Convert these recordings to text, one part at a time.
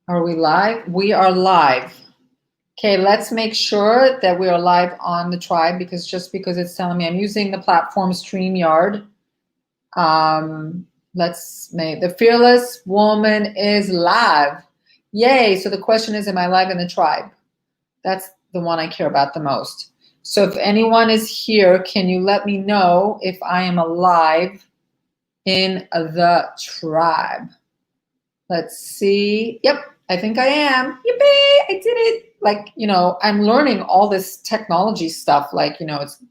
Are we live? We are live. Okay, let's make sure that we are live on the tribe, because just because it's telling me I'm using the platform StreamYard. Let's make the fearless woman is live. Yay. So the question is, am I live in the tribe? That's the one I care about the most. So if anyone is here, can you let me know if I am alive in the tribe? Let's see. Yep, I think I am. Yippee, I did it. Like, I'm learning all this technology stuff. Like, it's,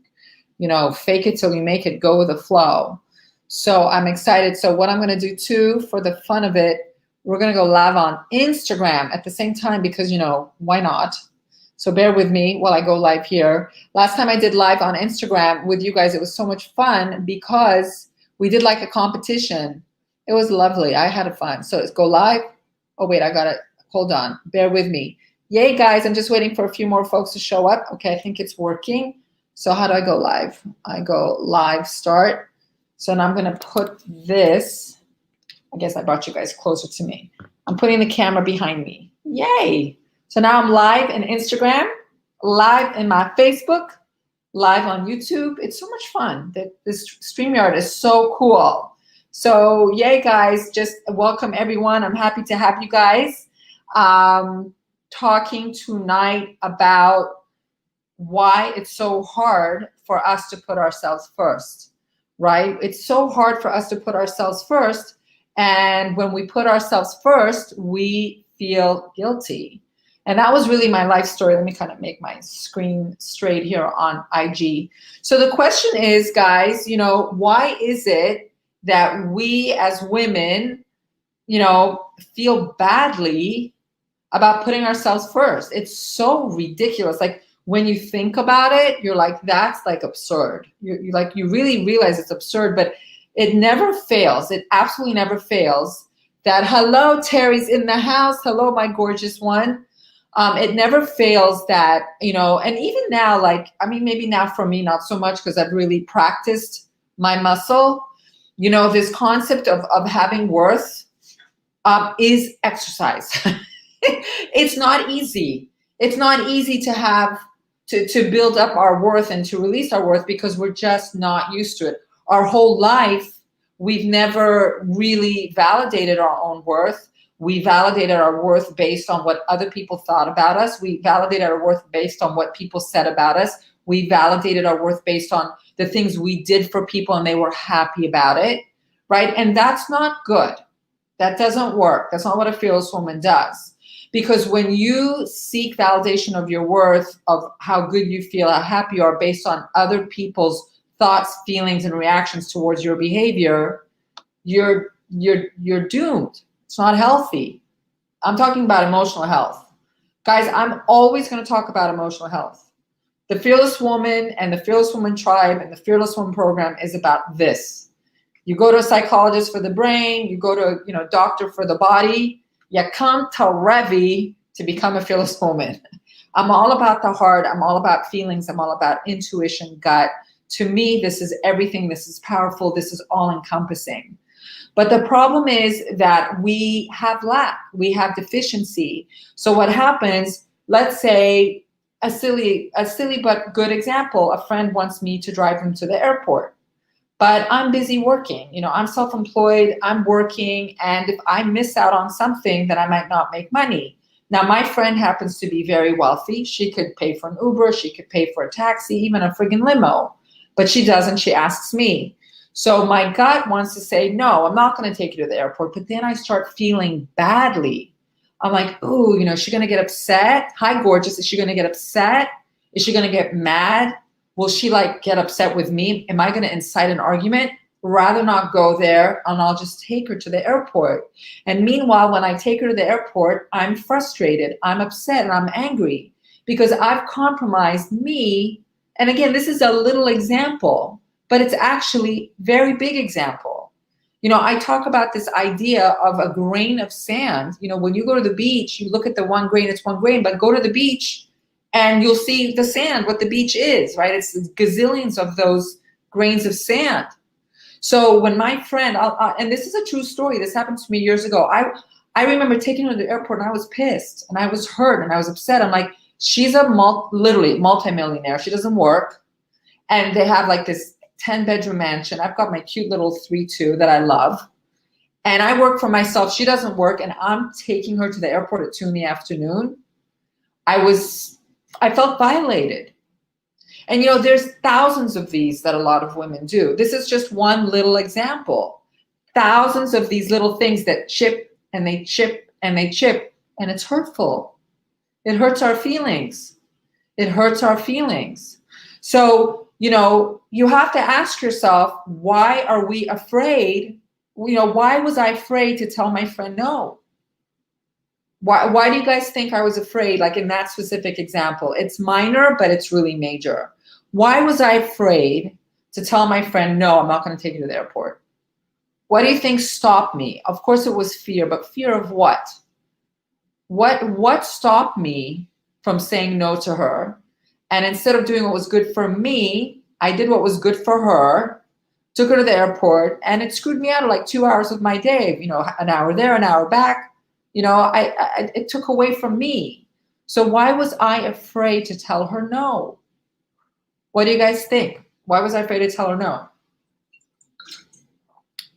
fake it till you make it, go with the flow. So I'm excited. So what I'm going to do too, for the fun of it, we're going to go live on Instagram at the same time because, why not? So bear with me while I go live here. Last time I did live on Instagram with you guys, it was so much fun because we did like a competition. It was lovely. I had fun. So let's go live. Oh, wait, I got it. Hold on. Bear with me. Yay, guys. I'm just waiting for a few more folks to show up. Okay, I think it's working. So how do I go live? I go live start. So now I'm going to put this. I guess I brought you guys closer to me. I'm putting the camera behind me. Yay. So now I'm live in Instagram, live in my Facebook, live on YouTube. It's so much fun. This StreamYard is so cool. So yay, guys, just welcome everyone. I'm happy to have you guys talking tonight about why it's so hard for us to put ourselves first, right? It's so hard for us to put ourselves first. And when we put ourselves first, we feel guilty. And that was really my life story. Let me kind of make my screen straight here on IG. So the question is, guys, why is it that we as women, feel badly about putting ourselves first? It's so ridiculous. Like when you think about it, you're like, that's like absurd. You really realize it's absurd, but it never fails. It absolutely never fails that, hello, Terry's in the house. Hello, my gorgeous one. It never fails that, and even now, maybe now for me, not so much because I've really practiced my muscle. This concept of having worth is exercise. It's not easy. It's not easy to have to build up our worth and to release our worth because we're just not used to it. Our whole life, we've never really validated our own worth. We validated our worth based on what other people thought about us. We validated our worth based on what people said about us. We validated our worth based on the things we did for people and they were happy about it, right? And that's not good. That doesn't work. That's not what a fearless woman does. Because when you seek validation of your worth, of how good you feel, how happy you are based on other people's thoughts, feelings, and reactions towards your behavior, you're doomed. It's not healthy. I'm talking about emotional health. Guys, I'm always going to talk about emotional health. The Fearless Woman and the Fearless Woman Tribe and the Fearless Woman Program is about this. You go to a psychologist for the brain, you go to a doctor for the body, you come to Revi to become a fearless woman. I'm all about the heart, I'm all about feelings, I'm all about intuition, gut. To me, this is everything, this is powerful, this is all encompassing. But the problem is that we have lack, we have deficiency. So what happens, let's say a silly but good example, a friend wants me to drive him to the airport, but I'm busy working, I'm self-employed, I'm working, and if I miss out on something, then I might not make money. Now, my friend happens to be very wealthy. She could pay for an Uber, she could pay for a taxi, even a friggin' limo, but she doesn't, she asks me. So my gut wants to say, no, I'm not going to take you to the airport. But then I start feeling badly. I'm like, ooh, is she going to get upset? Hi, gorgeous. Is she going to get upset? Is she going to get mad? Will she get upset with me? Am I going to incite an argument? Rather not go there, and I'll just take her to the airport. And meanwhile, when I take her to the airport, I'm frustrated, I'm upset, and I'm angry because I've compromised me. And again, this is a little example, but it's actually very big example. I talk about this idea of a grain of sand. When you go to the beach, you look at the one grain, it's one grain, but go to the beach and you'll see the sand, what the beach is, right? It's gazillions of those grains of sand. So when my friend, and this is a true story, this happened to me years ago. I remember taking her to the airport and I was pissed and I was hurt and I was upset. I'm like, she's literally multimillionaire. She doesn't work. And they have like this 10-bedroom mansion. I've got my cute little 3-2 that I love. And I work for myself. She doesn't work. And I'm taking her to the airport at 2 PM. I felt violated. And there's thousands of these that a lot of women do. This is just one little example. Thousands of these little things that chip and they chip and they chip, and it's hurtful. It hurts our feelings. It hurts our feelings. So, you have to ask yourself, why are we afraid? Why was I afraid to tell my friend no? Why do you guys think I was afraid? Like in that specific example, it's minor, but it's really major. Why was I afraid to tell my friend, no, I'm not going to take you to the airport? What do you think stopped me? Of course it was fear, but fear of what? What stopped me from saying no to her? And instead of doing what was good for me, I did what was good for her, took her to the airport, and it screwed me out of like 2 hours of my day, an hour there, an hour back. It took away from me. So why was I afraid to tell her no? What do you guys think? Why was I afraid to tell her no?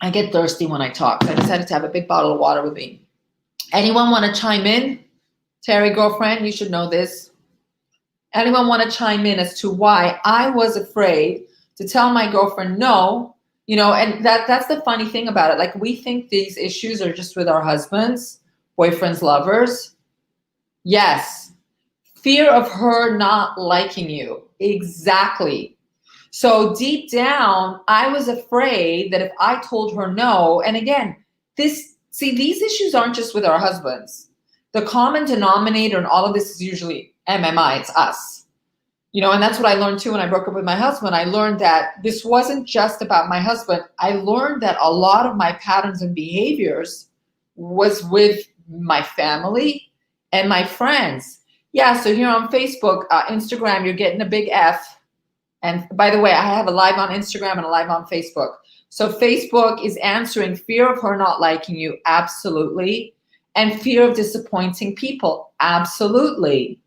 I get thirsty when I talk, so I decided to have a big bottle of water with me. Anyone want to chime in? Terry, girlfriend, you should know this. Anyone want to chime in as to why I was afraid to tell my girlfriend no? And that's the funny thing about it. Like, we think these issues are just with our husbands, boyfriends, lovers. Yes. Fear of her not liking you. Exactly. So deep down, I was afraid that if I told her no, and again, these issues aren't just with our husbands. The common denominator in all of this is usually MMI, it's us. And that's what I learned too when I broke up with my husband. I learned that this wasn't just about my husband. I learned that a lot of my patterns and behaviors was with my family and my friends. Yeah, so here on Facebook, Instagram, you're getting a big F. And by the way, I have a live on Instagram and a live on Facebook. So Facebook is answering fear of her not liking you, absolutely. And fear of disappointing people, absolutely.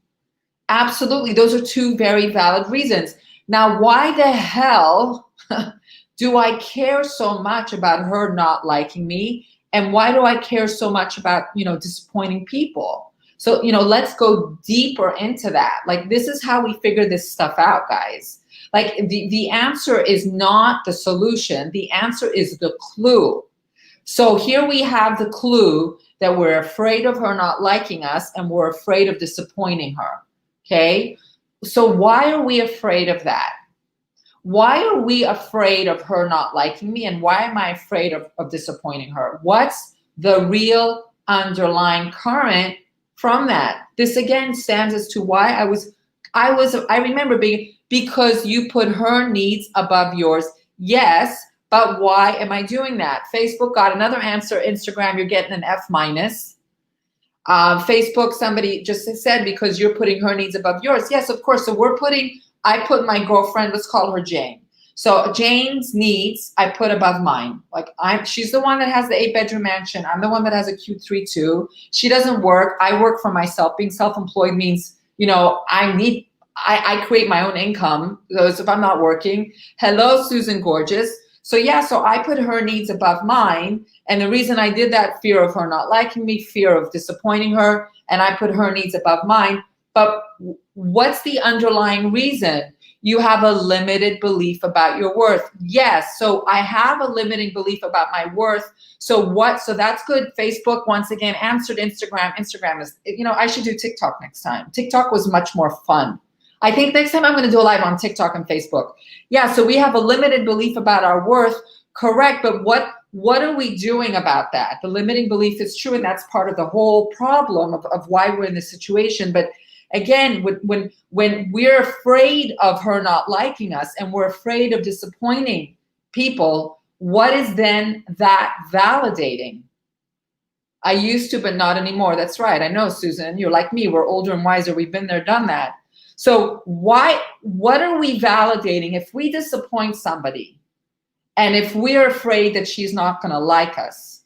Absolutely. Those are two very valid reasons. Now, why the hell do I care so much about her not liking me? And why do I care so much about, disappointing people? So, let's go deeper into that. Like, this is how we figure this stuff out, guys. Like, the answer is not the solution. The answer is the clue. So here we have the clue that we're afraid of her not liking us and we're afraid of disappointing her. Okay? So why are we afraid of that? Why are we afraid of her not liking me? And why am I afraid of disappointing her? What's the real underlying current from that? This again stands as to why I remember being, because you put her needs above yours. Yes, but why am I doing that? Facebook got another answer. Instagram, you're getting an F-. Facebook, somebody just said, because you're putting her needs above yours. Yes, of course. So I put my girlfriend, let's call her Jane. So Jane's needs, I put above mine. Like, she's the one that has the 8-bedroom mansion. I'm the one that has a cute 3-2. She doesn't work. I work for myself. Being self-employed means, I create my own income. So if I'm not working, hello, Susan Gorgeous. So yeah, so I put her needs above mine. And the reason I did that, fear of her not liking me, fear of disappointing her, and I put her needs above mine. But what's the underlying reason? You have a limited belief about your worth. Yes, so I have a limiting belief about my worth. So that's good. Facebook, once again, answered Instagram. Instagram is, I should do TikTok next time. TikTok was much more fun. I think next time I'm going to do a live on TikTok and Facebook. Yeah, so we have a limited belief about our worth, correct, but what are we doing about that? The limiting belief is true, and that's part of the whole problem of why we're in this situation. But again, when we're afraid of her not liking us and we're afraid of disappointing people, what is then that validating? I used to, but not anymore. That's right. I know, Susan, you're like me. We're older and wiser. We've been there, done that. So what are we validating if we disappoint somebody And if we're afraid that she's not going to like us,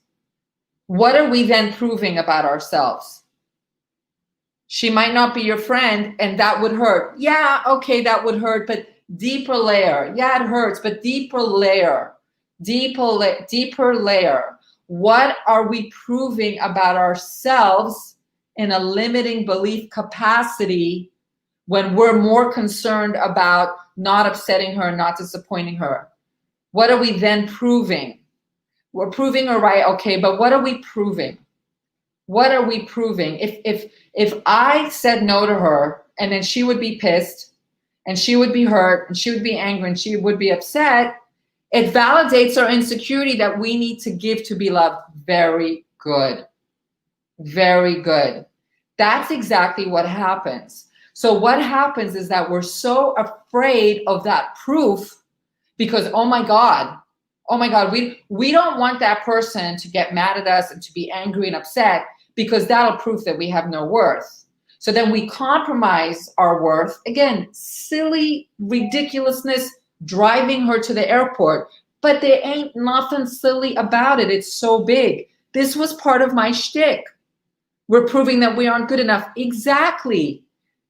what are we then proving about ourselves? She might not be your friend, and that would hurt. Yeah, okay, that would hurt, but deeper layer. Yeah, it hurts, but deeper layer. Deeper layer. What are we proving about ourselves in a limiting belief capacity when we're more concerned about not upsetting her, not disappointing her? What are we then proving? We're proving her right, okay, but what are we proving? What are we proving? If I said no to her, and then she would be pissed, and she would be hurt, and she would be angry, and she would be upset, it validates our insecurity that we need to give to be loved. Very good. Very good. That's exactly what happens. So what happens is that we're so afraid of that proof because, oh my God, we don't want that person to get mad at us and to be angry and upset, because that'll prove that we have no worth. So then we compromise our worth. Again, silly ridiculousness, driving her to the airport. But there ain't nothing silly about it. It's so big. This was part of my shtick. We're proving that we aren't good enough. Exactly.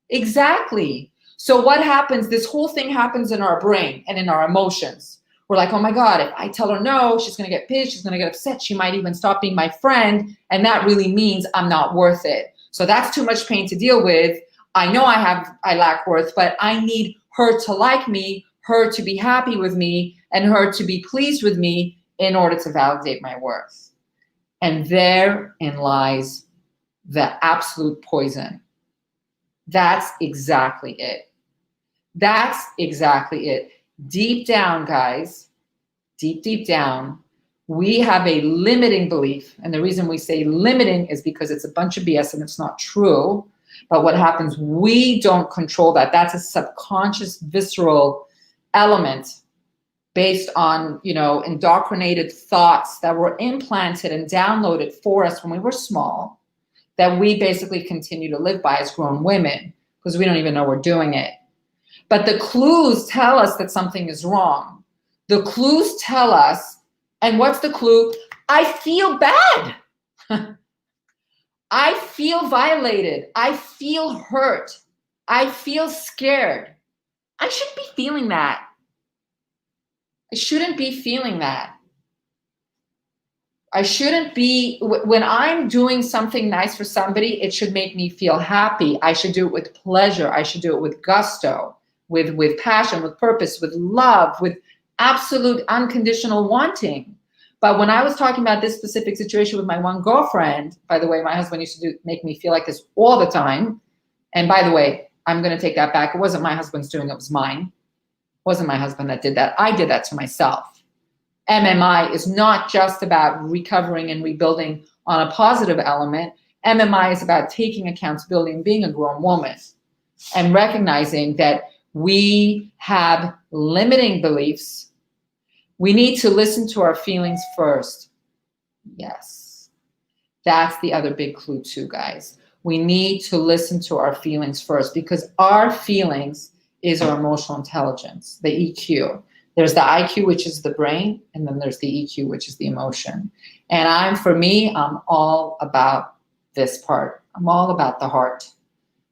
Exactly. So what happens? This whole thing happens in our brain and in our emotions. We're like, oh my God, if I tell her no, she's going to get pissed. She's going to get upset. She might even stop being my friend. And that really means I'm not worth it. So that's too much pain to deal with. I know I lack worth, but I need her to like me, her to be happy with me, and her to be pleased with me in order to validate my worth. And therein lies the absolute poison. That's exactly it. That's exactly it. Deep down, guys, deep down, we have a limiting belief. And the reason we say limiting is because it's a bunch of BS and it's not true. But what happens, we don't control that. That's a subconscious, visceral element based on, indoctrinated thoughts that were implanted and downloaded for us when we were small, that we basically continue to live by as grown women because we don't even know we're doing it. But the clues tell us that something is wrong. The clues tell us, and what's the clue? I feel bad. I feel violated. I feel hurt. I feel scared. I shouldn't be feeling that. I shouldn't be feeling that. I shouldn't be, when I'm doing something nice for somebody, it should make me feel happy. I should do it with pleasure. I should do it with gusto, with passion, with purpose, with love, with absolute unconditional wanting. But when I was talking about this specific situation with my one girlfriend, by the way, my husband used to make me feel like this all the time. And by the way, I'm going to take that back. It wasn't my husband's doing, it was mine. It wasn't my husband that did that. I did that to myself. MMI is not just about recovering and rebuilding on a positive element. MMI is about taking accountability and being a grown woman and recognizing that we have limiting beliefs. We need to listen to our feelings first. Yes. That's the other big clue too, guys. We need to listen to our feelings first, because our feelings is our emotional intelligence, the EQ. There's the IQ, which is the brain, and then there's the EQ, which is the emotion. And for me, I'm all about this part. I'm all about the heart.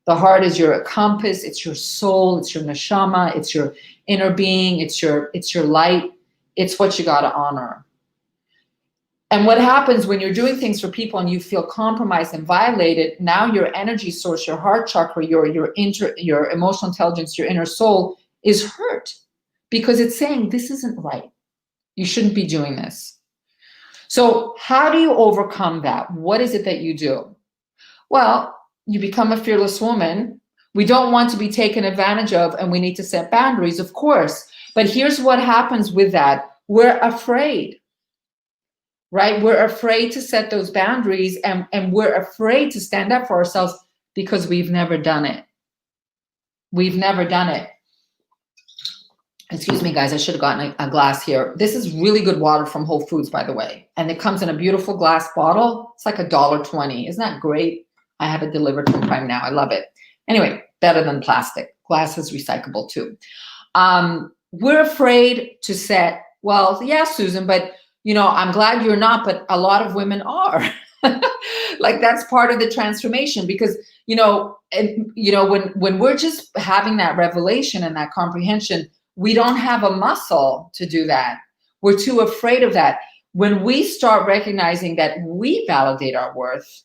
The heart is your compass, it's your soul, it's your neshama, it's your inner being, it's your light. It's what you gotta honor. And what happens when you're doing things for people and you feel compromised and violated, now your energy source, your heart chakra, your emotional intelligence, your inner soul is hurt. Because it's saying, this isn't right. You shouldn't be doing this. So how do you overcome that? What is it that you do? Well, you become a fearless woman. We don't want to be taken advantage of, and we need to set boundaries, of course. But here's what happens with that. We're afraid, right? We're afraid to set those boundaries, and we're afraid to stand up for ourselves because we've never done it. We've never done it. Excuse me, guys, I should have gotten a glass here. This is really good water from Whole Foods, by the way. And it comes in a beautiful glass bottle. It's like $1.20. Isn't that great? I have it delivered from Prime now. I love it. Anyway, better than plastic. Glass is recyclable too. We're afraid to set Well, yeah, Susan, but I'm glad you're not, but a lot of women are. Like that's part of the transformation because, when we're just having that revelation and that comprehension, we don't have a muscle to do that. We're too afraid of that. When we start recognizing that we validate our worth,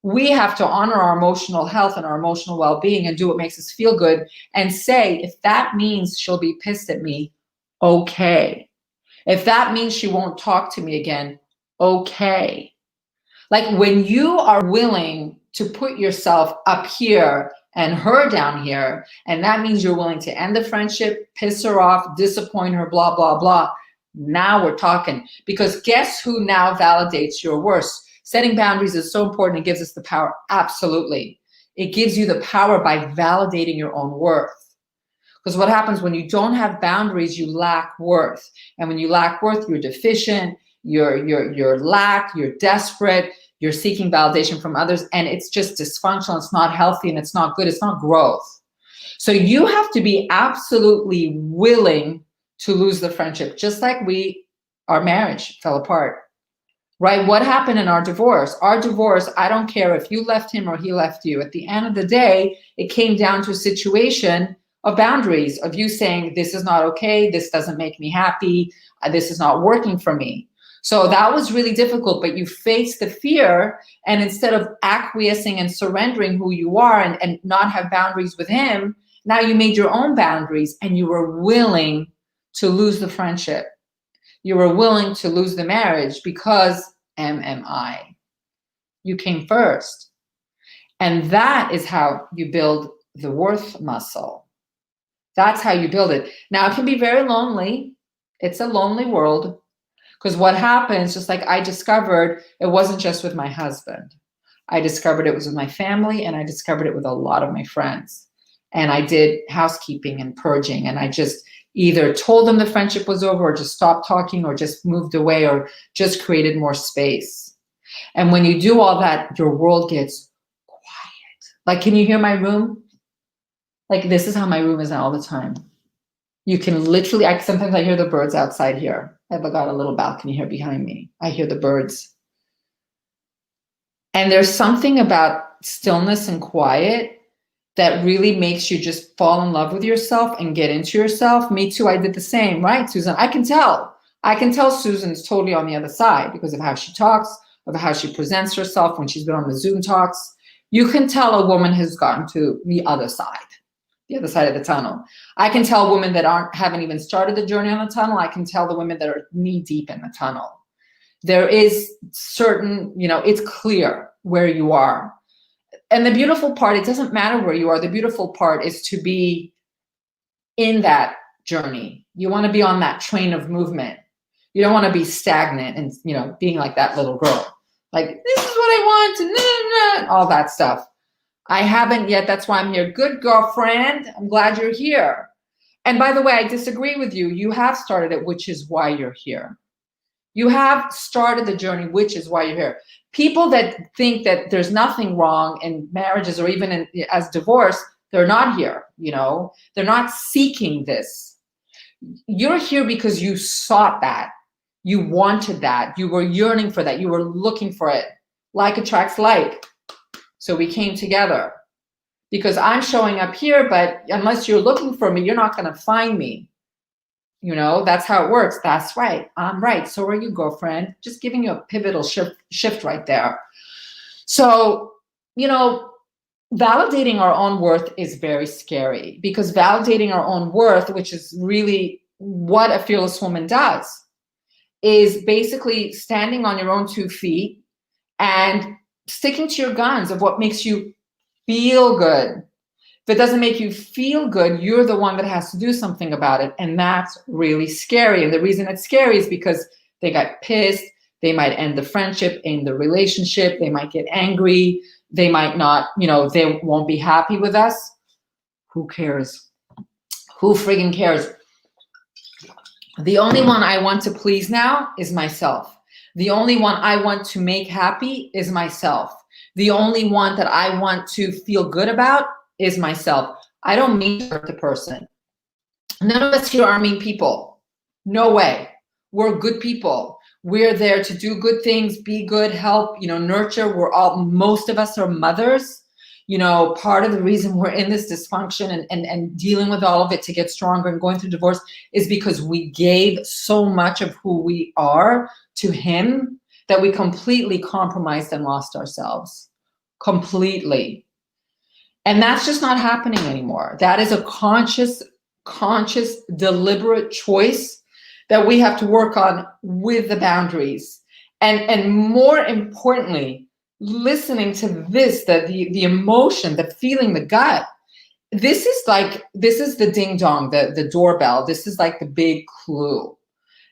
we have to honor our emotional health and our emotional well-being and do what makes us feel good and say, if that means she'll be pissed at me, okay. If that means she won't talk to me again, okay. Like when you are willing to put yourself up here and her down here, and that means you're willing to end the friendship, piss her off, disappoint her, blah, blah, blah. Now we're talking. Because guess who now validates your worth? Setting boundaries is so important. It gives us the power. Absolutely. It gives you the power by validating your own worth. Because what happens when you don't have boundaries, you lack worth. And when you lack worth, you're deficient, you're lack, you're desperate, you're seeking validation from others, and it's just dysfunctional, it's not healthy, and it's not good, it's not growth. So you have to be absolutely willing to lose the friendship, just like our marriage fell apart, right? What happened in our divorce? Our divorce, I don't care if you left him or he left you. At the end of the day, it came down to a situation of boundaries, of you saying, this is not okay, this doesn't make me happy, this is not working for me. So that was really difficult, but you faced the fear, and instead of acquiescing and surrendering who you are and not have boundaries with him, now you made your own boundaries and you were willing to lose the friendship. You were willing to lose the marriage because MMI. You came first. And that is how you build the worth muscle. That's how you build it. Now, it can be very lonely. It's a lonely world. Because what happens, just like I discovered, it wasn't just with my husband. I discovered it was with my family, and I discovered it with a lot of my friends. And I did housekeeping and purging, and I just either told them the friendship was over or just stopped talking or just moved away or just created more space. And when you do all that, your world gets quiet. Like, can you hear my room? Like, this is how my room is all the time. You can literally, sometimes I hear the birds outside here. I've got a little balcony here behind me. I hear the birds. And there's something about stillness and quiet that really makes you just fall in love with yourself and get into yourself. Me too, I did the same, right, Susan? I can tell Susan's totally on the other side because of how she talks, of how she presents herself when she's been on the Zoom talks. You can tell a woman has gotten to the other side of the tunnel. I can tell women that haven't even started the journey on the tunnel. I can tell the women that are knee deep in the tunnel. There is certain, it's clear where you are. And the beautiful part, it doesn't matter where you are. The beautiful part is to be in that journey. You want to be on that train of movement. You don't want to be stagnant and, being like that little girl. Like, this is what I want, and all that stuff. I haven't yet. That's why I'm here. Good girlfriend. I'm glad you're here. And by the way, I disagree with you. You have started it, which is why you're here. You have started the journey, which is why you're here. People that think that there's nothing wrong in marriages or even as divorce, they're not here. They're not seeking this. You're here because you sought that. You wanted that. You were yearning for that. You were looking for it. Like attracts like. So we came together because I'm showing up here, but unless you're looking for me, you're not going to find me. That's how it works. That's right. I'm right. So are you, girlfriend. Just giving you a pivotal shift right there. So, validating our own worth is very scary because validating our own worth, which is really what a fearless woman does, is basically standing on your own 2 feet and sticking to your guns of what makes you feel good. If it doesn't make you feel good, you're the one that has to do something about it. And that's really scary. And the reason it's scary is because they got pissed. They might end the friendship, end the relationship. They might get angry. They might not, they won't be happy with us. Who cares? Who friggin' cares? The only one I want to please now is myself. The only one I want to make happy is myself. The only one that I want to feel good about is myself. I don't mean to hurt the person. None of us here are mean people. No way. we're good people. We're there to do good things, be good, help, nurture. Most of us are mothers. Part of the reason we're in this dysfunction and dealing with all of it to get stronger and going through divorce is because we gave so much of who we are to him that we completely compromised and lost ourselves. Completely. And that's just not happening anymore. That is a conscious, deliberate choice that we have to work on with the boundaries. And more importantly, listening to this, the emotion, the feeling, the gut. This is the ding dong, the doorbell. This is like the big clue.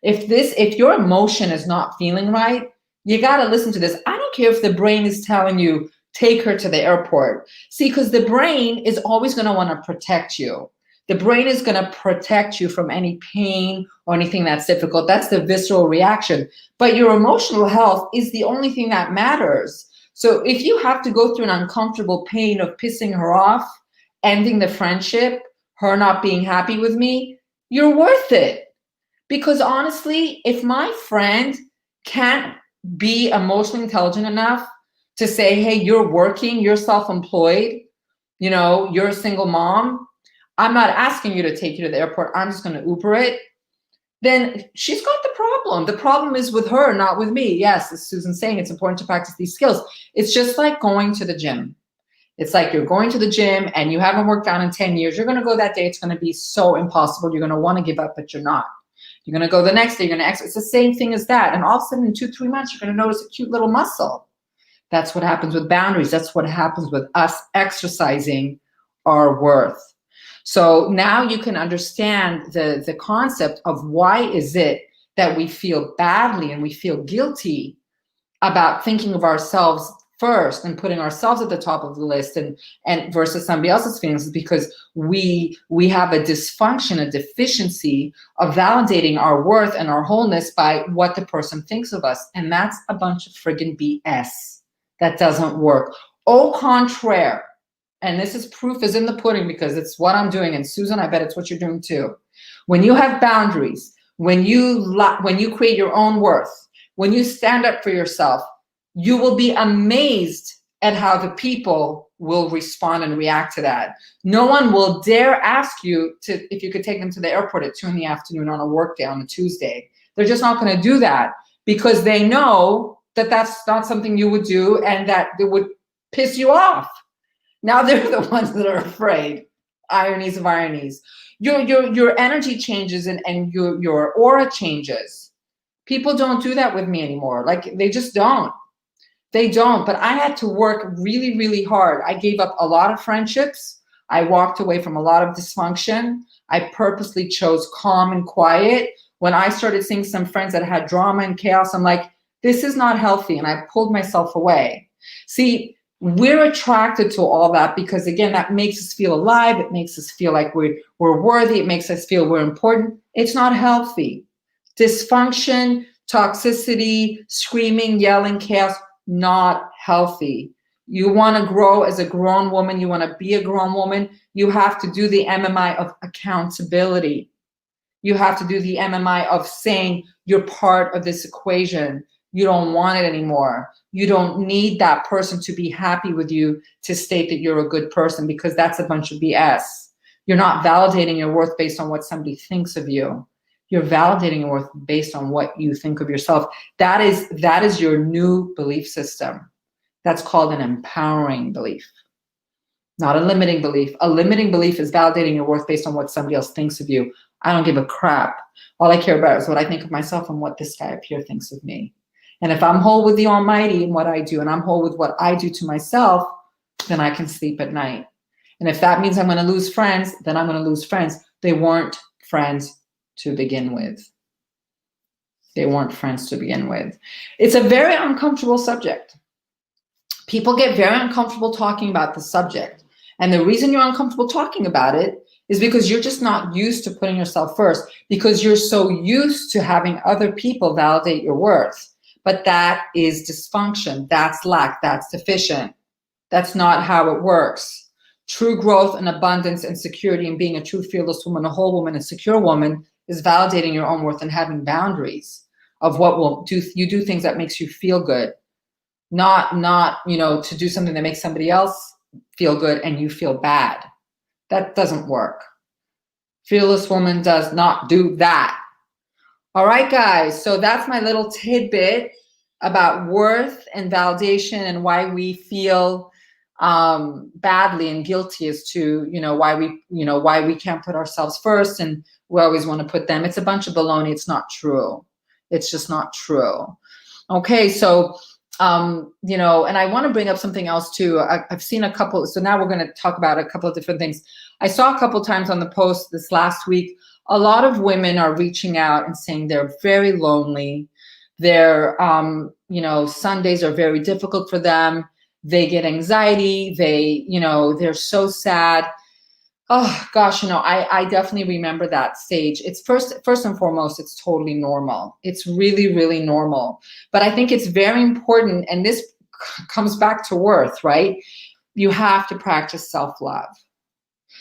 If your emotion is not feeling right, you got to listen to this. I don't care if the brain is telling you, take her to the airport. See, because the brain is always going to want to protect you. The brain is going to protect you from any pain or anything that's difficult. That's the visceral reaction. But your emotional health is the only thing that matters. So if you have to go through an uncomfortable pain of pissing her off, ending the friendship, her not being happy with me, you're worth it. Because honestly, if my friend can't be emotionally intelligent enough to say, hey, you're working, you're self-employed, you're a single mom, I'm not asking you to take you to the airport, I'm just going to Uber it, then she's got the problem. The problem is with her, not with me. Yes, as Susan's saying, it's important to practice these skills. It's just like going to the gym. It's like you're going to the gym and you haven't worked out in 10 years. You're going to go that day. It's going to be so impossible. You're going to want to give up, but you're not. You're going to go the next day. You're going to exercise. It's the same thing as that. And all of a sudden in 2-3 months, you're going to notice a cute little muscle. That's what happens with boundaries. That's what happens with us exercising our worth. So now you can understand the concept of why is it that we feel badly and we feel guilty about thinking of ourselves first and putting ourselves at the top of the list and versus somebody else's feelings, is because we have a dysfunction, a deficiency of validating our worth and our wholeness by what the person thinks of us. And that's a bunch of friggin' BS. That doesn't work. Au contraire. And this is proof is in the pudding because it's what I'm doing. And Susan, I bet it's what you're doing too. When you have boundaries, when you create your own worth, when you stand up for yourself, you will be amazed at how the people will respond and react to that. No one will dare ask you if you could take them to the airport at 2 p.m. on a work day on a Tuesday. They're just not going to do that because they know that that's not something you would do and that it would piss you off. Now they're the ones that are afraid. Ironies of ironies. Your energy changes and your aura changes. People don't do that with me anymore. Like they just don't. They don't. But I had to work really, really hard. I gave up a lot of friendships. I walked away from a lot of dysfunction. I purposely chose calm and quiet. When I started seeing some friends that had drama and chaos, I'm like, this is not healthy. And I pulled myself away. See, we're attracted to all that because, again, that makes us feel alive. It makes us feel like we're worthy. It makes us feel we're important. It's not healthy. Dysfunction, toxicity, screaming, yelling, chaos, not healthy. You want to grow as a grown woman. You want to be a grown woman. You have to do the MMI of accountability. You have to do the MMI of saying you're part of this equation. You don't want it anymore. You don't need that person to be happy with you to state that you're a good person because that's a bunch of BS. You're not validating your worth based on what somebody thinks of you. You're validating your worth based on what you think of yourself. That is your new belief system. That's called an empowering belief, not a limiting belief. A limiting belief is validating your worth based on what somebody else thinks of you. I don't give a crap. All I care about is what I think of myself and what this guy up here thinks of me. And if I'm whole with the Almighty and what I do, and I'm whole with what I do to myself, then I can sleep at night. And if that means I'm going to lose friends, then I'm going to lose friends. They weren't friends to begin with. They weren't friends to begin with. It's a very uncomfortable subject. People get very uncomfortable talking about the subject. And the reason you're uncomfortable talking about it is because you're just not used to putting yourself first, because you're so used to having other people validate your worth. But that is dysfunction. That's lack. That's deficient. That's not how it works. True growth and abundance and security and being a true fearless woman, a whole woman, a secure woman is validating your own worth and having boundaries of what will do. You do things that makes you feel good, not, to do something that makes somebody else feel good and you feel bad. That doesn't work. Fearless woman does not do that. All right, guys. So that's my little tidbit about worth and validation and why we feel badly and guilty as to, why we can't put ourselves first and we always want to put them. It's a bunch of baloney. It's not true. It's just not true. Okay. So, and I want to bring up something else too. I've seen a couple. So now we're going to talk about a couple of different things. I saw a couple times on the post this last week, a lot of women are reaching out and saying they're very lonely. They're, Sundays are very difficult for them. They get anxiety. They're so sad. Oh gosh, I definitely remember that stage. It's first and foremost, it's totally normal. It's really, really normal. But I think it's very important, and this comes back to worth, right? You have to practice self-love.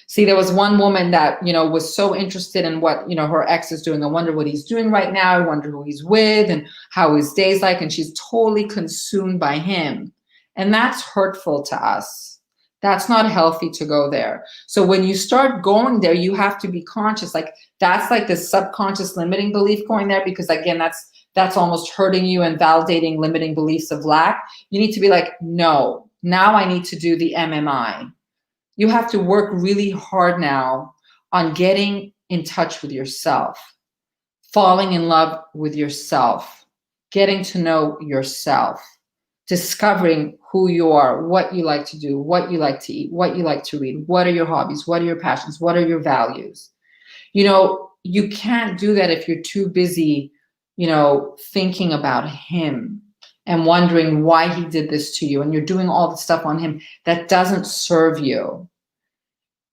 See, there was one woman that, was so interested in what, her ex is doing. I wonder what he's doing right now. I wonder who he's with and how his day's like. And she's totally consumed by him. And that's hurtful to us. That's not healthy to go there. So when you start going there, you have to be conscious. Like that's like the subconscious limiting belief going there, because again, that's almost hurting you and validating limiting beliefs of lack. You need to be like, no, now I need to do the MMI. You have to work really hard now on getting in touch with yourself, falling in love with yourself, getting to know yourself, discovering who you are, what you like to do, what you like to eat, what you like to read, what are your hobbies, what are your passions, what are your values. You can't do that if you're too busy, thinking about him and wondering why he did this to you, and you're doing all the stuff on him that doesn't serve you.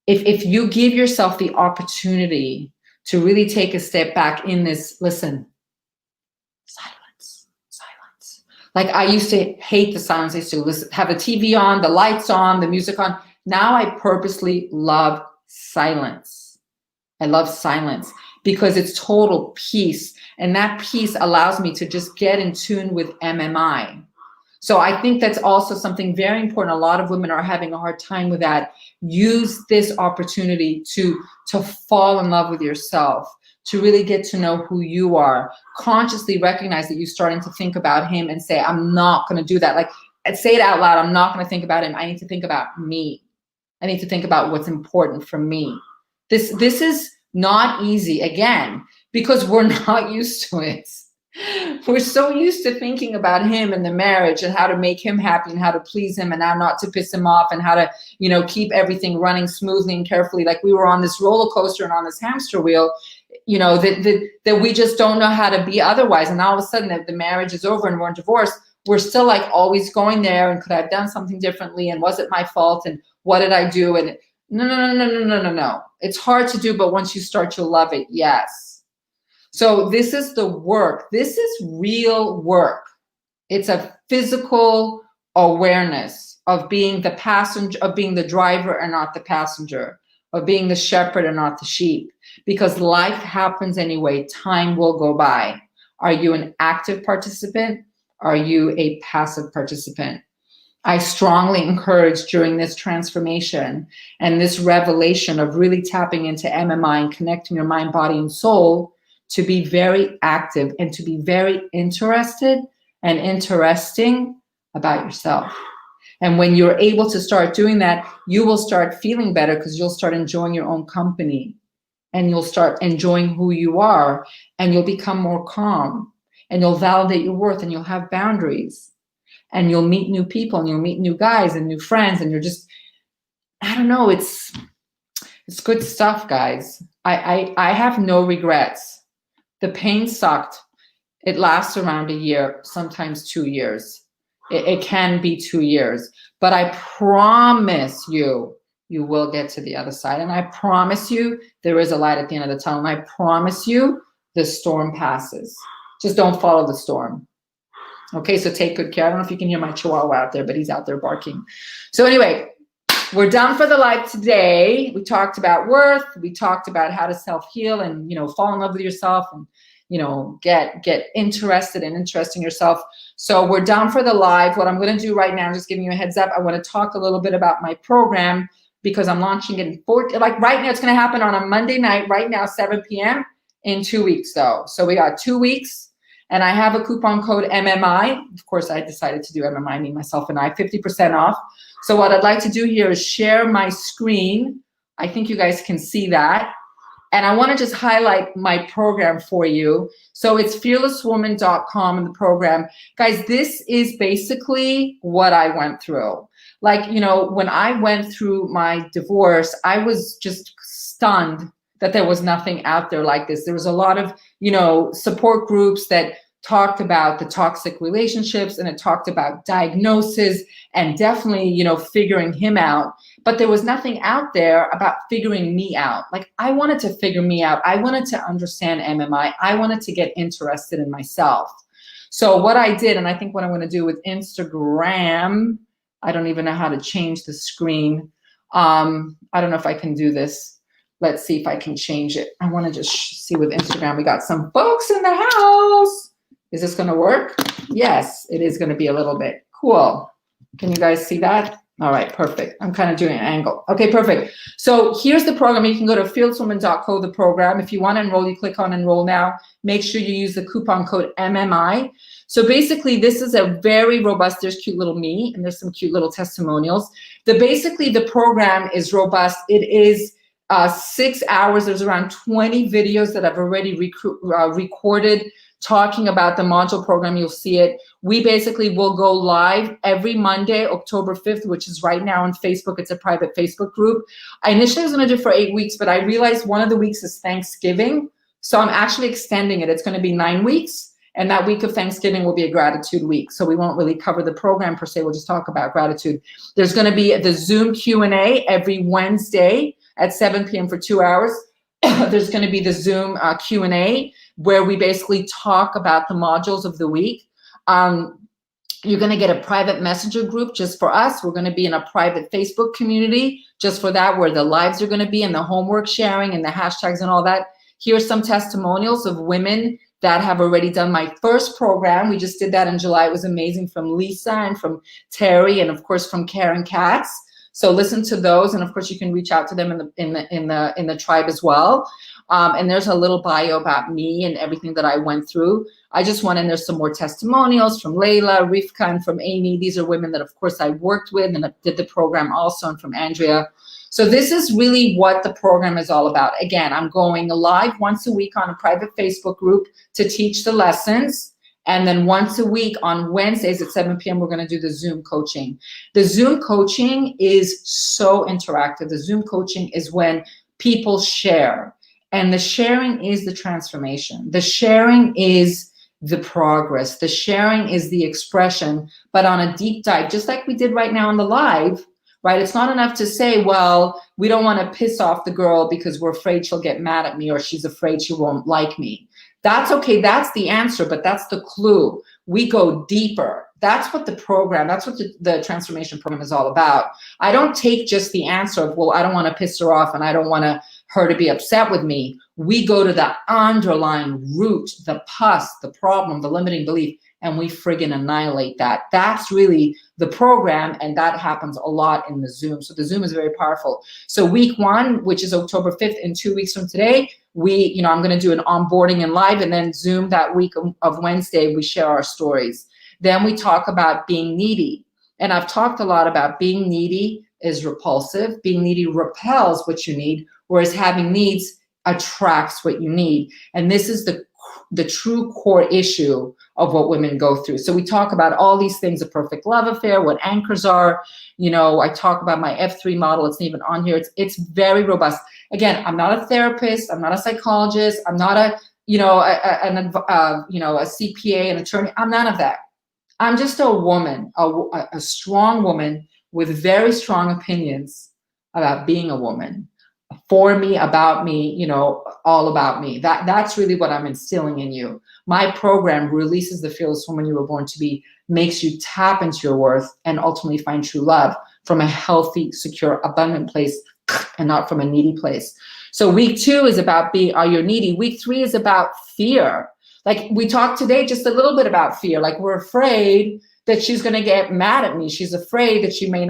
If you give yourself the opportunity to really take a step back in this, listen, silence. Like I used to hate the silence. I used to have the TV on, the lights on, the music on. Now I purposely love silence. I love silence because it's total peace. And that peace allows me to just get in tune with MMI. So I think that's also something very important. A lot of women are having a hard time with that. Use this opportunity to fall in love with yourself, to really get to know who you are. Consciously recognize that you're starting to think about him and say, I'm not going to do that. Like, say it out loud. I'm not going to think about him. I need to think about me. I need to think about what's important for me. This is not easy, again, because we're not used to it. We're so used to thinking about him and the marriage and how to make him happy and how to please him and how not to piss him off and how to, keep everything running smoothly and carefully. Like we were on this roller coaster and on this hamster wheel, that we just don't know how to be otherwise. And all of a sudden that the marriage is over and we're divorced, we're still like always going there. And could I have done something differently? And was it my fault? And what did I do? And no. It's hard to do, but once you start, you'll love it. Yes. So this is the work. This is real work. It's a physical awareness of being the passenger, of being the driver and not the passenger, of being the shepherd and not the sheep, because life happens anyway. Time will go by. Are you an active participant? Are you a passive participant? I strongly encourage during this transformation and this revelation of really tapping into MMI and connecting your mind, body, and soul to be very active and to be very interested and interesting about yourself. And when you're able to start doing that, you will start feeling better because you'll start enjoying your own company and you'll start enjoying who you are and you'll become more calm and you'll validate your worth and you'll have boundaries and you'll meet new people and you'll meet new guys and new friends and you're just, I don't know, it's good stuff, guys. I have no regrets. The pain sucked. It lasts around a year, sometimes 2 years. It can be 2 years, but I promise you, you will get to the other side. And I promise you, there is a light at the end of the tunnel. And I promise you, the storm passes. Just don't follow the storm. Okay, so take good care. I don't know if you can hear my chihuahua out there, but he's out there barking. So anyway, we're done for the live today. We talked about worth. We talked about how to self-heal and, you know, fall in love with yourself and, you know, get interested and interesting yourself. So we're done for the live. What I'm going to do right now, just giving you a heads up, I want to talk a little bit about my program because I'm launching it in like right now. It's going to happen on a Monday night right now, 7 p.m. in 2 weeks though. So we got 2 weeks. And I have a coupon code MMI. Of course, I decided to do MMI, me, myself, and I, 50% off. So what I'd like to do here is share my screen. I think you guys can see that. And I want to just highlight my program for you. So it's fearlesswoman.com in the program. Guys, this is basically what I went through. Like, you know, when I went through my divorce, I was just stunned that there was nothing out there like this. There was a lot of, you know, support groups that talked about the toxic relationships and it talked about diagnosis and definitely, you know, figuring him out. But there was nothing out there about figuring me out. Like I wanted to figure me out. I wanted to understand MMI. I wanted to get interested in myself. So what I did, and I think what I'm going to do with Instagram, I don't even know how to change the screen. I don't know if I can do this. Let's see if I can change it. I want to just see with Instagram. We got some folks in the house. Is this going to work? Yes, it is going to be a little bit. Cool. Can you guys see that? All right, perfect. I'm kind of doing an angle. Okay, perfect. So here's the program. You can go to fearlesswoman.co, the program. If you want to enroll, you click on enroll now. Make sure you use the coupon code MMI. So basically, this is a very robust, there's cute little me, and there's some cute little testimonials. Basically, the program is robust. It is 6 hours. There's around 20 videos that I've already recorded talking about the module program. You'll see it. We basically will go live every Monday, October 5th, which is right now on Facebook. It's a private Facebook group. I initially was going to do it for 8 weeks, but I realized one of the weeks is Thanksgiving. So I'm actually extending it. It's going to be 9 weeks. And that week of Thanksgiving will be a gratitude week. So we won't really cover the program per se. We'll just talk about gratitude. There's going to be the Zoom Q&A every Wednesday at 7 p.m. for 2 hours. There's going to be the Zoom Q&A where we basically talk about the modules of the week. You're going to get a private messenger group just for us. We're going to be in a private Facebook community just for that, where the lives are going to be and the homework sharing and the hashtags and all that. Here's some testimonials of women that have already done my first program. We just did that in July. It was amazing, from Lisa and from Terry and of course from Karen Katz. So listen to those, and of course you can reach out to them in the tribe as well. And there's a little bio about me and everything that I went through. I just went in. There's some more testimonials from Layla, Rivka, and from Amy. These are women that of course I worked with and did the program also, and from Andrea. So this is really what the program is all about. Again, I'm going live once a week on a private Facebook group to teach the lessons. And then once a week on Wednesdays at 7 p.m., we're going to do the Zoom coaching. The Zoom coaching is so interactive. The Zoom coaching is when people share. And the sharing is the transformation. The sharing is the progress. The sharing is the expression. But on a deep dive, just like we did right now on the live, right? It's not enough to say, well, we don't want to piss off the girl because we're afraid she'll get mad at me or she's afraid she won't like me. That's okay. That's the answer, but that's the clue. We go deeper. That's what the program, that's what the transformation program is all about. I don't take just the answer of, well, I don't want to piss her off and I don't want her to be upset with me. We go to the underlying root, the pus, the problem, the limiting belief, and we friggin' annihilate that. That's really the program, and that happens a lot in the Zoom. So the Zoom is very powerful. So week 1, which is October 5th, in 2 weeks from today, I'm going to do an onboarding and live, and then Zoom that week of Wednesday, we share our stories. Then we talk about being needy. And I've talked a lot about being needy is repulsive. Being needy repels what you need, whereas having needs attracts what you need. And this is the true core issue of what women go through. So we talk about all these things, a perfect love affair, what anchors are. I talk about my F3 model. It's even on here. It's very robust. Again, I'm not a therapist. I'm not a psychologist. I'm not a CPA, an attorney. I'm none of that. I'm just a woman, a strong woman with very strong opinions about being a woman. For me, about me, all about me. That's really what I'm instilling in you. My program releases the fearless woman you were born to be, makes you tap into your worth and ultimately find true love from a healthy, secure, abundant place and not from a needy place. So week 2 is about are you needy? Week 3 is about fear. Like we talked today just a little bit about fear. Like we're afraid that she's going to get mad at me. She's afraid that she may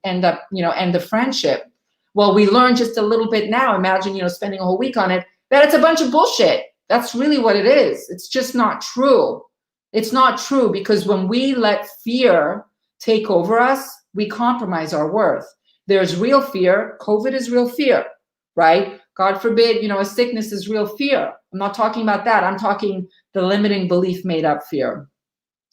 end up, end the friendship. Well, we learned just a little bit now. Imagine, spending a whole week on it, that it's a bunch of bullshit. That's really what it is. It's just not true. It's not true, because when we let fear take over us, we compromise our worth. There's real fear. COVID is real fear, right? God forbid, a sickness is real fear. I'm not talking about that. I'm talking the limiting belief made up fear.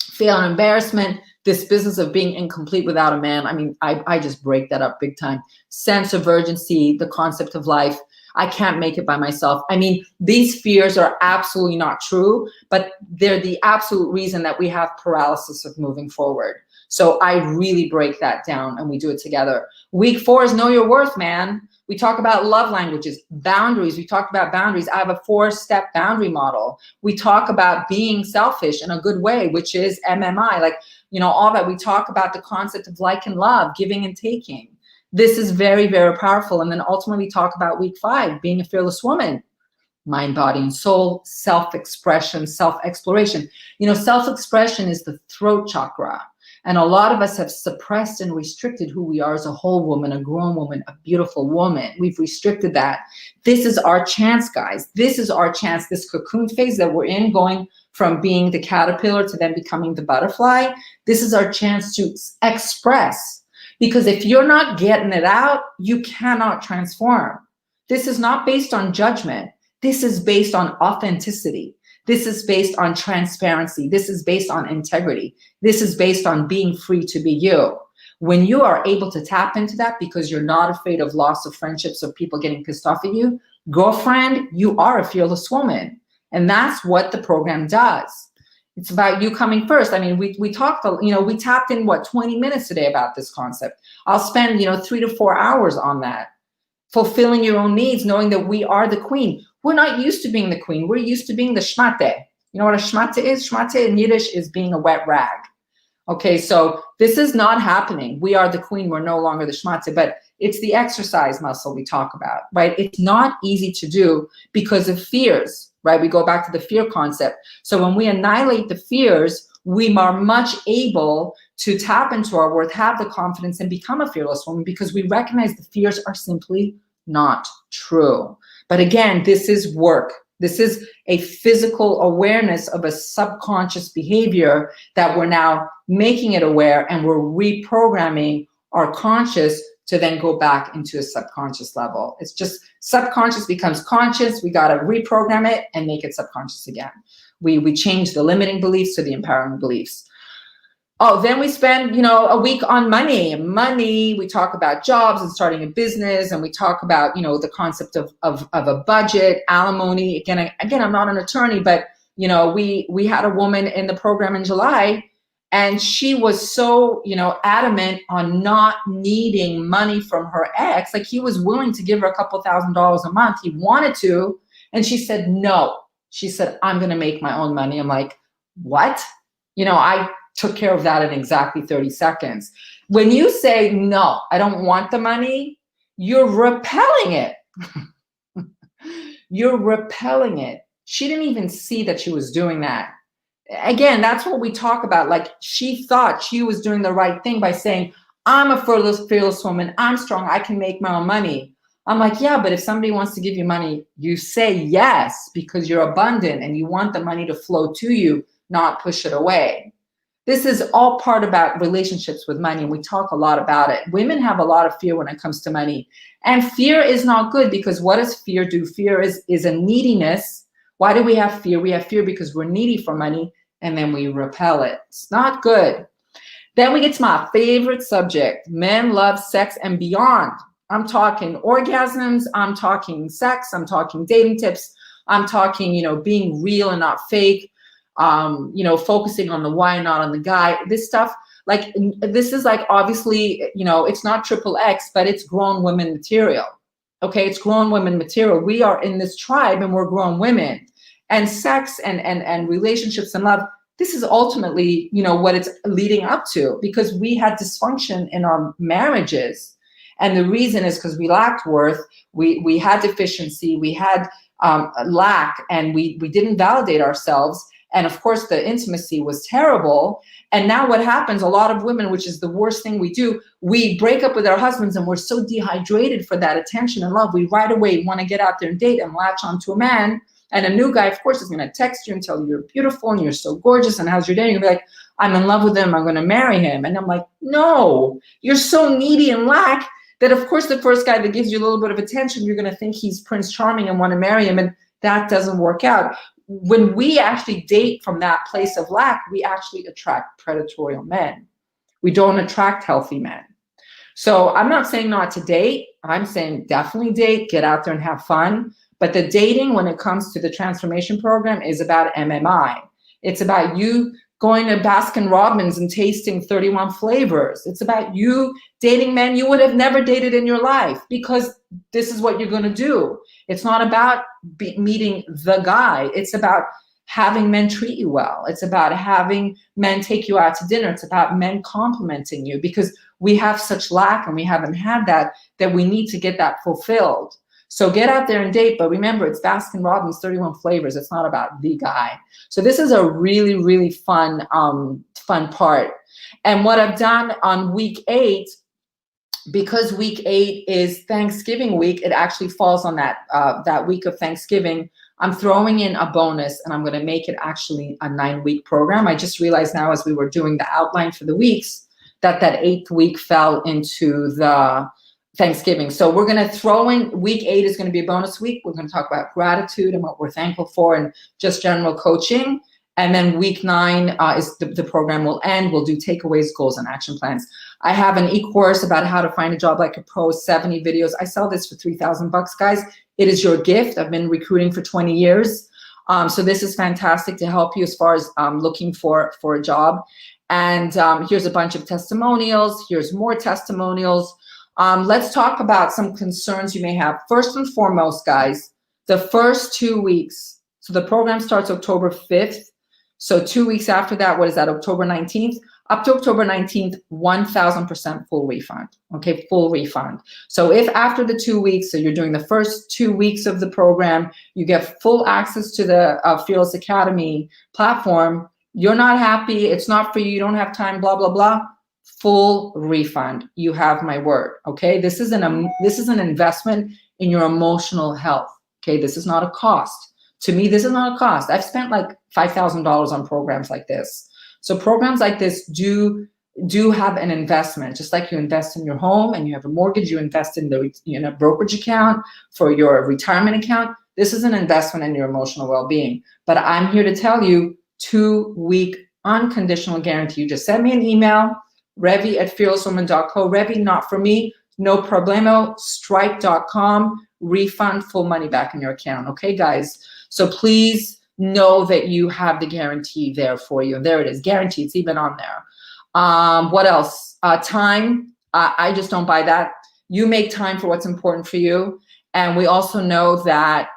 Fear and embarrassment, this business of being incomplete without a man. I mean, I just break that up big time. Sense of urgency, the concept of life. I can't make it by myself. I mean, these fears are absolutely not true, but they're the absolute reason that we have paralysis of moving forward. So I really break that down and we do it together. Week 4 is know your worth, man. We talk about love languages, boundaries. We talked about boundaries. I have a 4-step boundary model. We talk about being selfish in a good way, which is MMI, like, all that. We talk about the concept of like and love, giving and taking. This is very, very powerful. And then ultimately we talk about week 5, being a fearless woman, mind, body, and soul, self-expression, self-exploration. Self-expression is the throat chakra. And a lot of us have suppressed and restricted who we are as a whole woman, a grown woman, a beautiful woman. We've restricted that. This is our chance, guys. This is our chance. This cocoon phase that we're in, going from being the caterpillar to then becoming the butterfly. This is our chance to express. Because if you're not getting it out, you cannot transform. This is not based on judgment. This is based on authenticity. This is based on transparency. This is based on integrity. This is based on being free to be you. When you are able to tap into that because you're not afraid of loss of friendships or people getting pissed off at you, girlfriend, you are a fearless woman. And that's what the program does. It's about you coming first. I mean, we talked, we tapped in 20 minutes today about this concept. I'll spend, 3 to 4 hours on that. Fulfilling your own needs, knowing that we are the queen. We're not used to being the queen. We're used to being the schmate. You know what a schmate is? Schmate in Yiddish is being a wet rag. Okay, so this is not happening. We are the queen. We're no longer the schmate, but it's the exercise muscle we talk about, right? It's not easy to do because of fears, right? We go back to the fear concept. So when we annihilate the fears, we are much able to tap into our worth, have the confidence, and become a fearless woman because we recognize the fears are simply not true. But again, this is work. This is a physical awareness of a subconscious behavior that we're now making it aware, and we're reprogramming our conscious to then go back into a subconscious level. It's just subconscious becomes conscious. We got to reprogram it and make it subconscious again. We change the limiting beliefs to the empowering beliefs. Oh, then we spend, a week on money. Money, we talk about jobs and starting a business, and we talk about, the concept of a budget, alimony. Again, I'm not an attorney, but, we had a woman in the program in July, and she was so, adamant on not needing money from her ex. Like, he was willing to give her a couple $1,000s a month. He wanted to, and she said no. She said, I'm going to make my own money. I'm like, what? I took care of that in exactly 30 seconds. When you say, no, I don't want the money, you're repelling it. You're repelling it. She didn't even see that she was doing that. Again, that's what we talk about. Like, she thought she was doing the right thing by saying, I'm a fearless woman. I'm strong. I can make my own money. I'm like, yeah, but if somebody wants to give you money, you say yes because you're abundant and you want the money to flow to you, not push it away. This is all part about relationships with money, and we talk a lot about it. Women have a lot of fear when it comes to money, and fear is not good because what does fear do? Fear is a neediness. Why do we have fear? We have fear because we're needy for money, and then we repel it. It's not good. Then we get to my favorite subject, men, love, sex, and beyond. I'm talking orgasms, I'm talking sex, I'm talking dating tips, I'm talking, being real and not fake. Focusing on the why, not on the guy. This stuff, this is obviously, it's not XXX, but it's grown women material. Okay, it's grown women material. We are in this tribe and we're grown women. And sex and relationships and love, this is ultimately, what it's leading up to, because we had dysfunction in our marriages. And the reason is because we lacked worth, we had deficiency, we had lack, and we didn't validate ourselves. And of course, the intimacy was terrible. And now what happens, a lot of women, which is the worst thing we do, we break up with our husbands and we're so dehydrated for that attention and love. We right away want to get out there and date and latch onto a man. And a new guy, of course, is going to text you and tell you you're beautiful and you're so gorgeous and how's your day? And you're like, I'm in love with him, I'm going to marry him. And I'm like, no, you're so needy and lack that, of course, the first guy that gives you a little bit of attention, you're going to think he's Prince Charming and want to marry him. And that doesn't work out. When we actually date from that place of lack, we actually attract predatory men. We don't attract healthy men. So I'm not saying not to date. I'm saying definitely date, get out there and have fun. But the dating, when it comes to the transformation program, is about MMI. It's about you going to Baskin Robbins and tasting 31 flavors. It's about you dating men you would have never dated in your life, because this is what you're going to do. It's not about meeting the guy. It's about having men treat you well. It's about having men take you out to dinner. It's about men complimenting you, because we have such lack and we haven't had that we need to get that fulfilled. So get out there and date, but remember, it's Baskin Robbins 31 flavors. It's not about the guy. So this is a really, really fun part. And what I've done on week 8, because week 8 is Thanksgiving week, it actually falls on that week of Thanksgiving. I'm throwing in a bonus, and I'm going to make it actually a 9-week program. I just realized now, as we were doing the outline for the weeks, that 8th week fell into the Thanksgiving. So we're going to throw in week 8 is going to be a bonus week. We're going to talk about gratitude and what we're thankful for and just general coaching. And then week 9 is the program will end. We'll do takeaways, goals, and action plans. I have an e-course about how to find a job like a pro, 70 videos. I sell this for $3,000, guys. It is your gift. I've been recruiting for 20 years. So this is fantastic to help you as far as looking for a job. And here's a bunch of testimonials. Here's more testimonials. Let's talk about some concerns you may have. First and foremost, guys, the first 2 weeks. So the program starts October 5th. So 2 weeks after that, what is that, October 19th? Up to October 19th, 1,000% full refund, okay, full refund. So if after the 2 weeks, so you're doing the first 2 weeks of the program, you get full access to the Fearless Academy platform, you're not happy, it's not for you, you don't have time, blah, blah, blah, full refund. You have my word, okay? This is an investment in your emotional health, okay? This is not a cost. To me, this is not a cost. I've spent like $5,000 on programs like this. So programs like this do have an investment, just like you invest in your home and you have a mortgage, you invest in the brokerage account for your retirement account. This is an investment in your emotional well-being. But I'm here to tell you, 2-week unconditional guarantee. You just send me an email, Revi@fearlesswoman.co. Revi, not for me, no problemo, stripe.com, refund, full money back in your account. Okay, guys? So please know that you have the guarantee there for you. And there it is, guarantee, it's even on there. What else? Time, I just don't buy that. You make time for what's important for you. And we also know that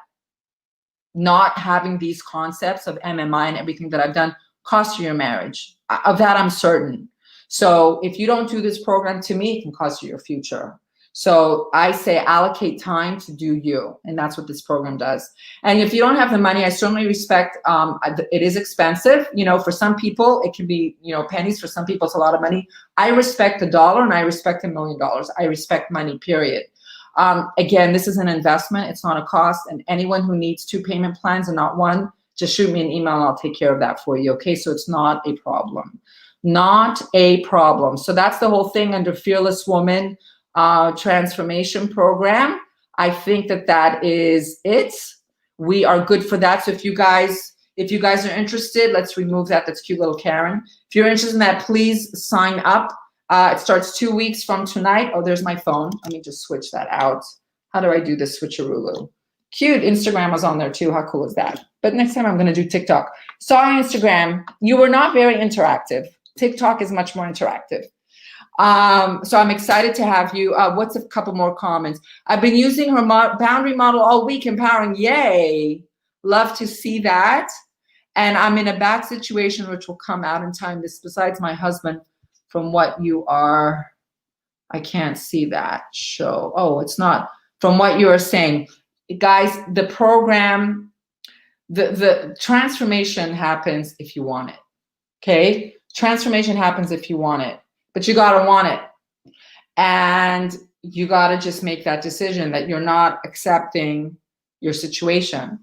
not having these concepts of MMI and everything that I've done costs you your marriage. Of that, I'm certain. So if you don't do this program, to me, it can cost you your future. So I say allocate time to do you, and that's what this program does. And if you don't have the money, I certainly respect, it is expensive. For some people, it can be, pennies. For some people, it's a lot of money. I respect $1 and I respect $1 million. I respect money, period. Again, this is an investment. It's not a cost. And anyone who needs 2 payment plans and not one, just shoot me an email and I'll take care of that for you. Okay, so it's not a problem. Not a problem. So that's the whole thing under Fearless Woman transformation program. I think that is it. We are good for that. So if you guys are interested, let's remove that. That's cute little Karen. If you're interested in that, please sign up. It starts 2 weeks from tonight. Oh, there's my phone. Let me just switch that out. How do I do this switcheroo? Cute. Instagram was on there too. How cool is that? But next time I'm going to do TikTok. Sorry, Instagram. You were not very interactive. TikTok is much more interactive. So I'm excited to have you. What's a couple more comments? I've been using her boundary model all week, empowering. Yay. Love to see that. and I'm in a bad situation, which will come out in time. This besides my husband, from what you are, I can't see that show. Oh, it's not from what you are saying. Guys, the program, the transformation happens if you want it. Okay? Transformation happens if you want it, but you got to want it. And you got to just make that decision that you're not accepting your situation.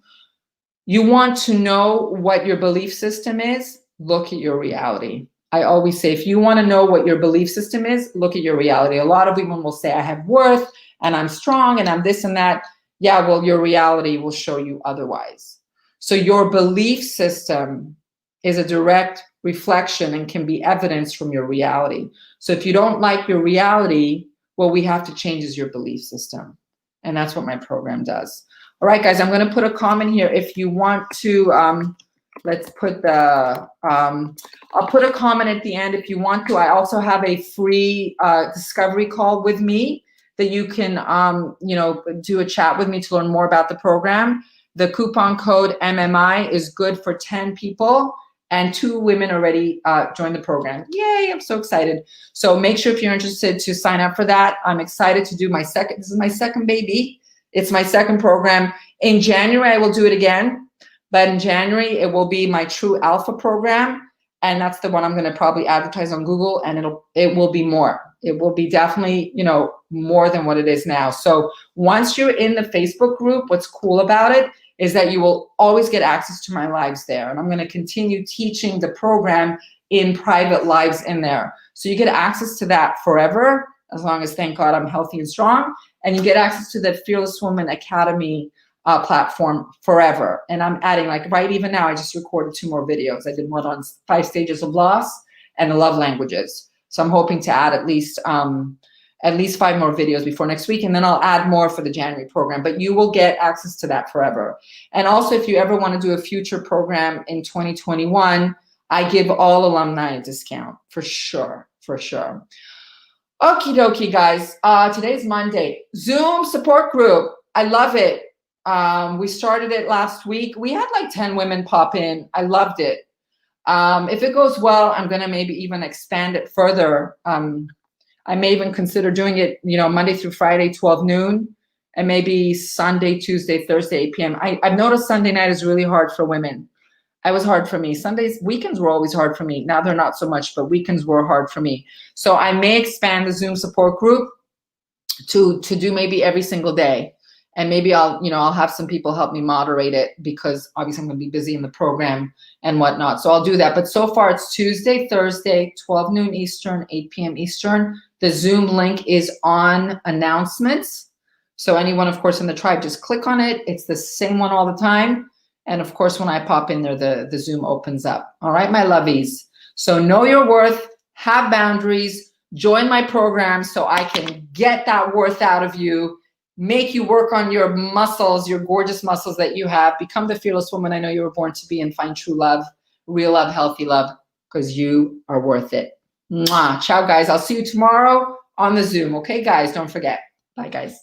You want to know what your belief system is? Look at your reality. I always say, if you want to know what your belief system is, look at your reality. A lot of women will say, I have worth and I'm strong and I'm this and that. Yeah, well, your reality will show you otherwise. So your belief system is a direct reflection and can be evidence from your reality. So if you don't like your reality, what we have to change is your belief system. And that's what my program does. All right, guys, I'm going to put a comment here. If you want to, let's put the, I'll put a comment at the end if you want to. I also have a free discovery call with me that you can, you know, do a chat with me to learn more about the program. The coupon code MMI is good for 10 people. And 2 women already joined the program. Yay, I'm so excited. So make sure if you're interested to sign up for that. I'm excited to do my second, this is my second baby. It's my second program. In January, I will do it again. But in January, it will be my True Alpha program. And that's the one I'm gonna probably advertise on Google, and it will be more. It will be definitely, you know, more than what it is now. So once you're in the Facebook group, what's cool about it is that you will always get access to my lives there. And I'm gonna continue teaching the program in private lives in there. So you get access to that forever, as long as, thank God, I'm healthy and strong. And you get access to the Fearless Woman Academy platform forever. And I'm adding, like right even now, I just recorded 2 more videos. I did one on 5 stages of loss and the love languages. So I'm hoping to add at least 5 more videos before next week, and then I'll add more for the January program, but you will get access to that forever. And also, if you ever want to do a future program in 2021, I give all alumni a discount, for sure, for sure. Okie dokie, guys. Today's Monday. Zoom support group. I love it. We started it last week. We had like 10 women pop in. I loved it. If it goes well, I'm going to maybe even expand it further. I may even consider doing it, you know, Monday through Friday, 12 noon, and maybe Sunday, Tuesday, Thursday, 8 p.m. I've noticed Sunday night is really hard for women. It was hard for me. Weekends were always hard for me. Now they're not so much, but weekends were hard for me. So I may expand the Zoom support group to do maybe every single day. And maybe I'll have some people help me moderate it, because obviously I'm going to be busy in the program and whatnot. So I'll do that. But so far it's Tuesday, Thursday, 12 noon Eastern, 8 p.m. Eastern. The Zoom link is on announcements. So anyone, of course, in the tribe, just click on it. It's the same one all the time. And of course, when I pop in there, the Zoom opens up. All right, my lovies. So know your worth, have boundaries, join my program so I can get that worth out of you, make you work on your muscles, your gorgeous muscles that you have, become the fearless woman I know you were born to be, and find true love, real love, healthy love, because you are worth it. Mwah. Ciao, guys. I'll see you tomorrow on the Zoom. Okay, guys, don't forget. Bye, guys.